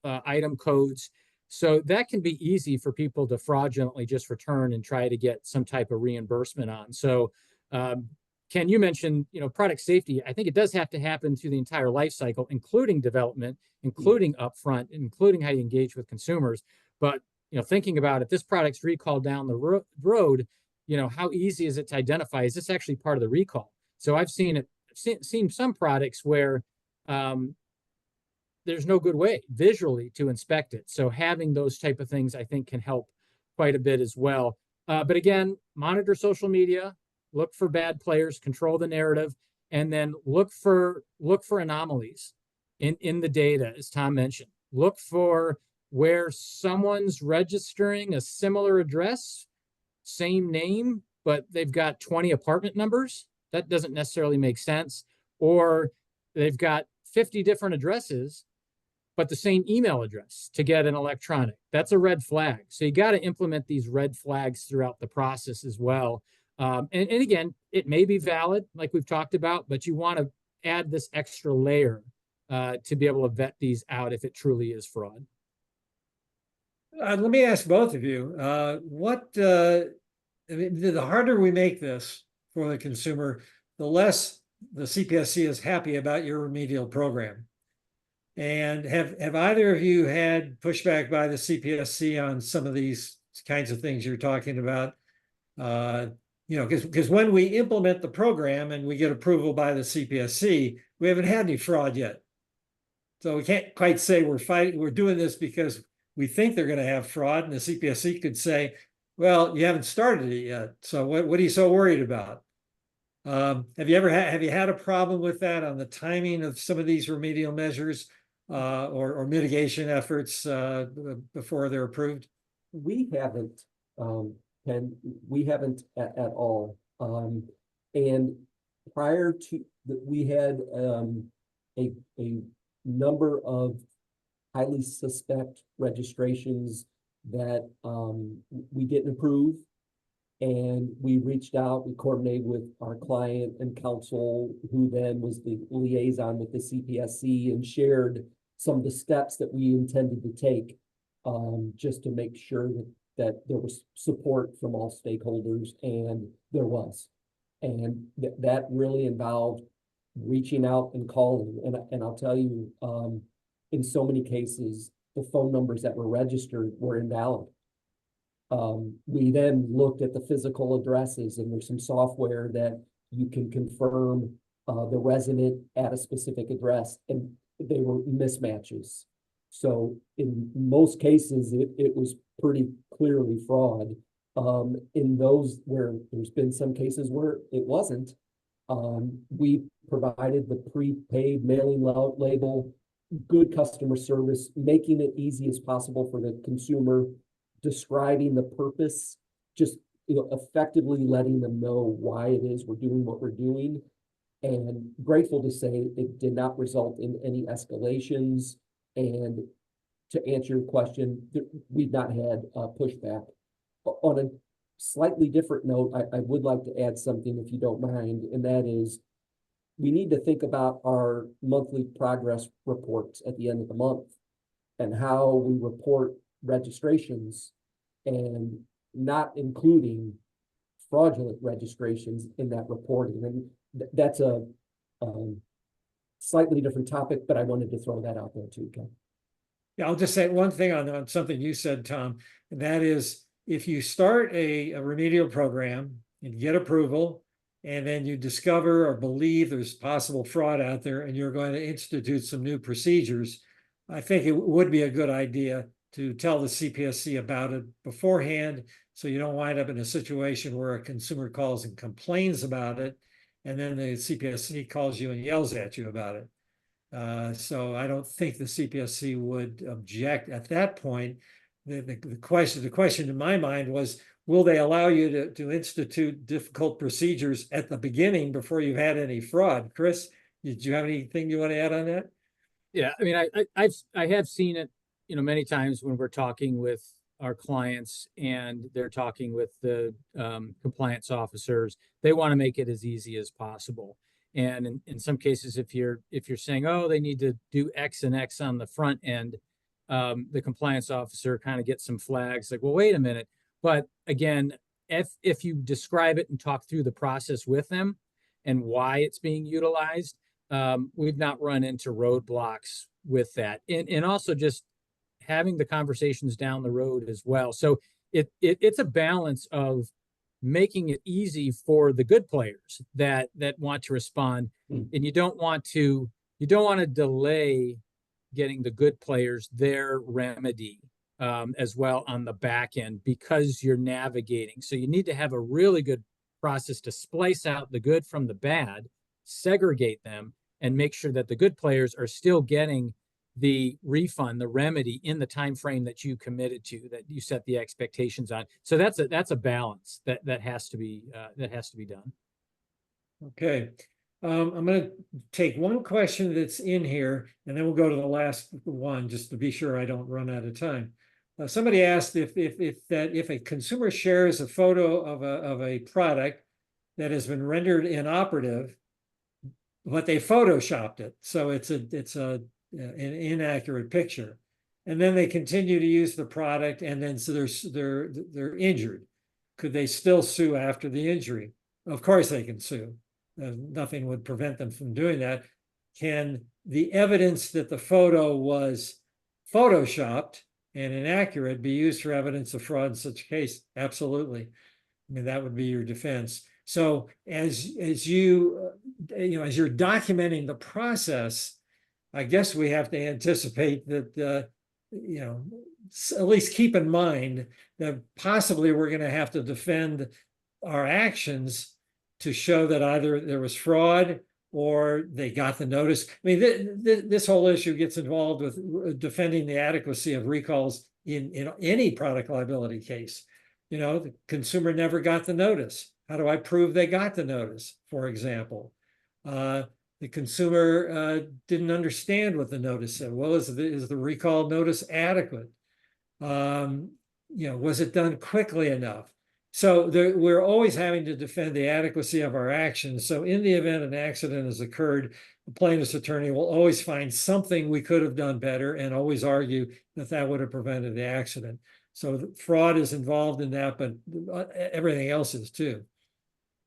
item codes. So that can be easy for people to fraudulently just return and try to get some type of reimbursement on. So Ken, you mentioned, product safety. I think it does have to happen through the entire life cycle, including development, including upfront, including how you engage with consumers. But, thinking about it, this product's recalled down the road, how easy is it to identify? Is this actually part of the recall? So I've seen some products where there's no good way visually to inspect it. So having those type of things, I think, can help quite a bit as well. But again, monitor social media, look for bad players, control the narrative, and then look for anomalies in the data, as Tom mentioned. Look for where someone's registering a similar address, same name, but they've got 20 apartment numbers. That doesn't necessarily make sense. Or they've got 50 different addresses, but the same email address to get an electronic. That's a red flag. So you got to implement these red flags throughout the process as well. And again, it may be valid, like we've talked about, but you want to add this extra layer to be able to vet these out if it truly is fraud. Let me ask both of you, I mean, the harder we make this for the consumer, the less the CPSC is happy about your remedial program. And have either of you had pushback by the CPSC on some of these kinds of things you're talking about? You know, because when we implement the program and we get approval by the CPSC, we haven't had any fraud yet. So we can't quite say we're doing this because we think they're going to have fraud, and the CPSC could say, well, you haven't started it yet. So what are you so worried about? Have you had a problem with that on the timing of some of these remedial measures or mitigation efforts before they're approved? We haven't, Ken, we haven't at all. And prior to that, we had a number of highly suspect registrations that we didn't approve. And we reached out, we coordinated with our client and counsel, who then was the liaison with the CPSC, and shared some of the steps that we intended to take just to make sure that there was support from all stakeholders, and there was. And that really involved reaching out and calling. And I'll tell you, in so many cases, the phone numbers that were registered were invalid. We then looked at the physical addresses, and there's some software that you can confirm the resident at a specific address, and they were mismatches. So in most cases, it was pretty clearly fraud. In those where there's been some cases where it wasn't, we provided the prepaid mailing label, good customer service, making it easy as possible for the consumer, describing the purpose, just effectively letting them know why it is we're doing what we're doing. And grateful to say it did not result in any escalations. And to answer your question, we've not had pushback. On a slightly different note, I would like to add something, if you don't mind, and that is, we need to think about our monthly progress reports at the end of the month and how we report registrations, and not including fraudulent registrations in that reporting. And that's a slightly different topic, but I wanted to throw that out there too, Ken. Yeah, I'll just say one thing on something you said, Tom, and that is, if you start a remedial program and get approval, and then you discover or believe there's possible fraud out there, and you're going to institute some new procedures, I think it would be a good idea to tell the CPSC about it beforehand, so you don't wind up in a situation where a consumer calls and complains about it, and then the CPSC calls you and yells at you about it. So I don't think the CPSC would object at that point. The question in my mind was, will they allow you to institute difficult procedures at the beginning before you've had any fraud? Chris, did you have anything you want to add on that? Yeah, I mean, I have seen it, many times when we're talking with our clients and they're talking with the compliance officers. They want to make it as easy as possible. And in some cases, if you're saying, oh, they need to do X and X on the front end, the compliance officer kind of gets some flags like, well, wait a minute. But again, if you describe it and talk through the process with them and why it's being utilized, we've not run into roadblocks with that. And also just having the conversations down the road as well. So it's a balance of making it easy for the good players that want to respond, and you don't want to delay getting the good players their remedy as well on the back end, because you're navigating. So you need to have a really good process to splice out the good from the bad, segregate them, and make sure that the good players are still getting the refund, the remedy in the time frame that you committed to, that you set the expectations on. So that's a balance that has to be done. Okay. I'm going to take one question that's in here, and then we'll go to the last one just to be sure I don't run out of time. Somebody asked if a consumer shares a photo of a product that has been rendered inoperative, but they photoshopped it, so it's an inaccurate picture, and then they continue to use the product, and then so they're injured. Could they still sue after the injury? Of course they can sue. Nothing would prevent them from doing that. Can the evidence that the photo was photoshopped and inaccurate be used for evidence of fraud in such a case? Absolutely. I mean, that would be your defense. So as you're documenting the process, I guess we have to anticipate that at least keep in mind that possibly we're going to have to defend our actions to show that either there was fraud or they got the notice. I mean, this whole issue gets involved with defending the adequacy of recalls in any product liability case. The consumer never got the notice. How do I prove they got the notice, for example? The consumer didn't understand what the notice said. Well, is the recall notice adequate? Was it done quickly enough? So we're always having to defend the adequacy of our actions. So in the event an accident has occurred, the plaintiff's attorney will always find something we could have done better and always argue that would have prevented the accident. So fraud is involved in that, but everything else is too.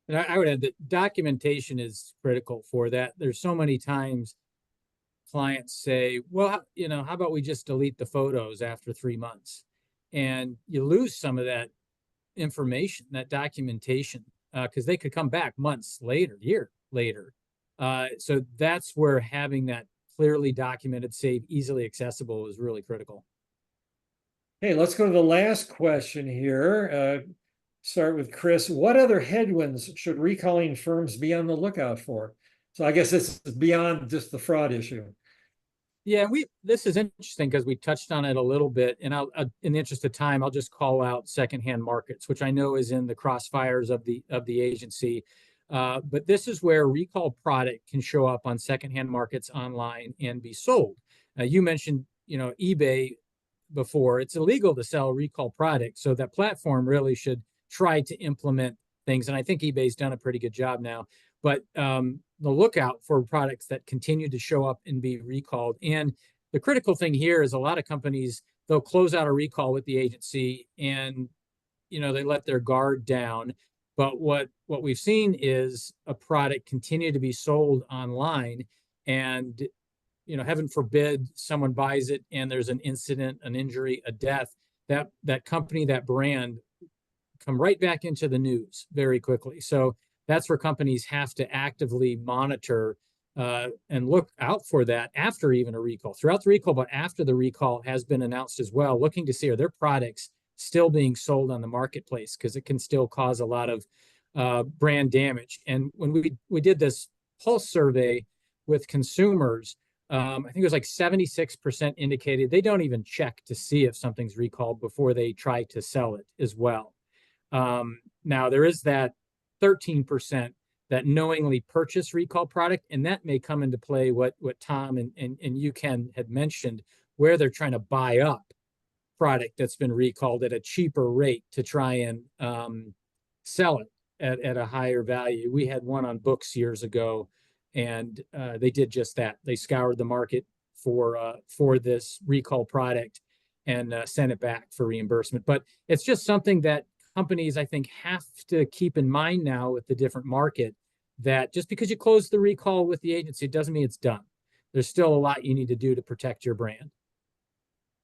And I would add that documentation is critical for that. There's so many times clients say, well, how about we just delete the photos after 3 months? And you lose some of that information, that documentation, because they could come back months later, year later. So that's where having that clearly documented, safe, easily accessible is really critical. Okay, let's go to the last question here. Start with Chris. What other headwinds should recalling firms be on the lookout for? So I guess this is beyond just the fraud issue. Yeah, this is interesting because we touched on it a little bit, and in the interest of time, I'll just call out secondhand markets, which I know is in the crossfires of the agency. But this is where recall product can show up on secondhand markets online and be sold. You mentioned, eBay before. It's illegal to sell recall product, so that platform really should try to implement things. And I think eBay's done a pretty good job now. But the lookout for products that continue to show up and be recalled. And the critical thing here is a lot of companies, they'll close out a recall with the agency and, they let their guard down. But what we've seen is a product continue to be sold online, and, heaven forbid someone buys it and there's an incident, an injury, a death, that company, that brand come right back into the news very quickly. So that's where companies have to actively monitor and look out for that after even a recall, throughout the recall, but after the recall has been announced as well, looking to see are their products still being sold on the marketplace, because it can still cause a lot of brand damage. And when we did this pulse survey with consumers, I think it was like 76% indicated they don't even check to see if something's recalled before they try to sell it as well. Now there is that 13% that knowingly purchase recall product, and that may come into play what Tom and you, Ken, had mentioned, where they're trying to buy up product that's been recalled at a cheaper rate to try and sell it at a higher value. We had one on books years ago, and they did just that. They scoured the market for this recall product and sent it back for reimbursement. But it's just something that companies, I think, have to keep in mind now with the different market, that just because you close the recall with the agency, it doesn't mean it's done. There's still a lot you need to do to protect your brand.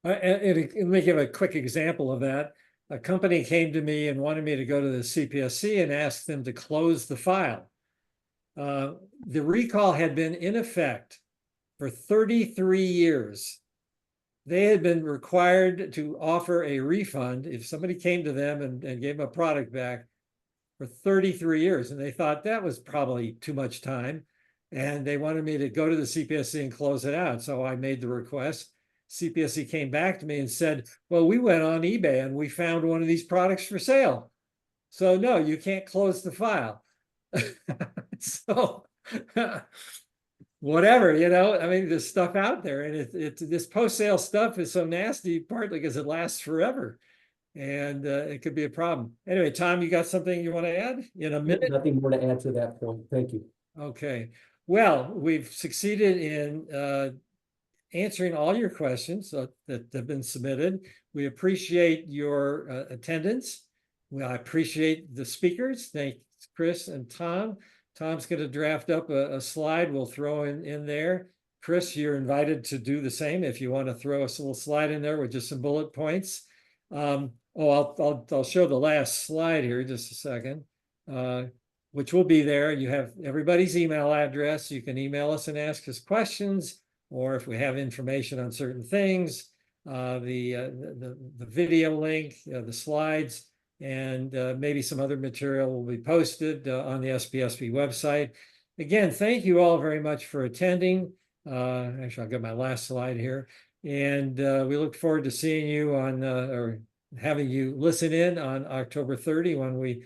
Let me give a quick example of that. A company came to me and wanted me to go to the CPSC and ask them to close the file. The recall had been in effect for 33 years. They had been required to offer a refund if somebody came to them and gave them a product back for 33 years. And they thought that was probably too much time. and they wanted me to go to the CPSC and close it out. So I made the request. CPSC came back to me and said, well, we went on eBay and we found one of these products for sale. So no, you can't close the file. So whatever, I mean, there's stuff out there, and this post-sale stuff is so nasty, partly because it lasts forever, and it could be a problem. Anyway, Tom, you got something you want to add in a minute? Nothing more to add to that point. Thank you. Okay. Well, we've succeeded in answering all your questions that have been submitted. We appreciate your attendance. I appreciate the speakers. Thanks, Chris and Tom. Tom's going to draft up a slide we'll throw in there. Chris, you're invited to do the same if you want to throw us a little slide in there with just some bullet points. I'll show the last slide here just a second, which will be there. You have everybody's email address. You can email us and ask us questions, or if we have information on certain things, the video link, the slides, and maybe some other material will be posted on the SPSP website. Again, thank you all very much for attending. Actually, I'll get my last slide here. And we look forward to seeing you on, or having you listen in on October 30 when we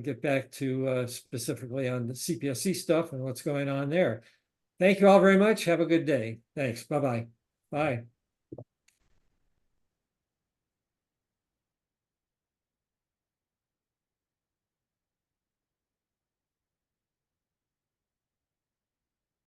get back to specifically on the CPSC stuff and what's going on there. Thank you all very much. Have a good day. Thanks. Bye-bye. Bye.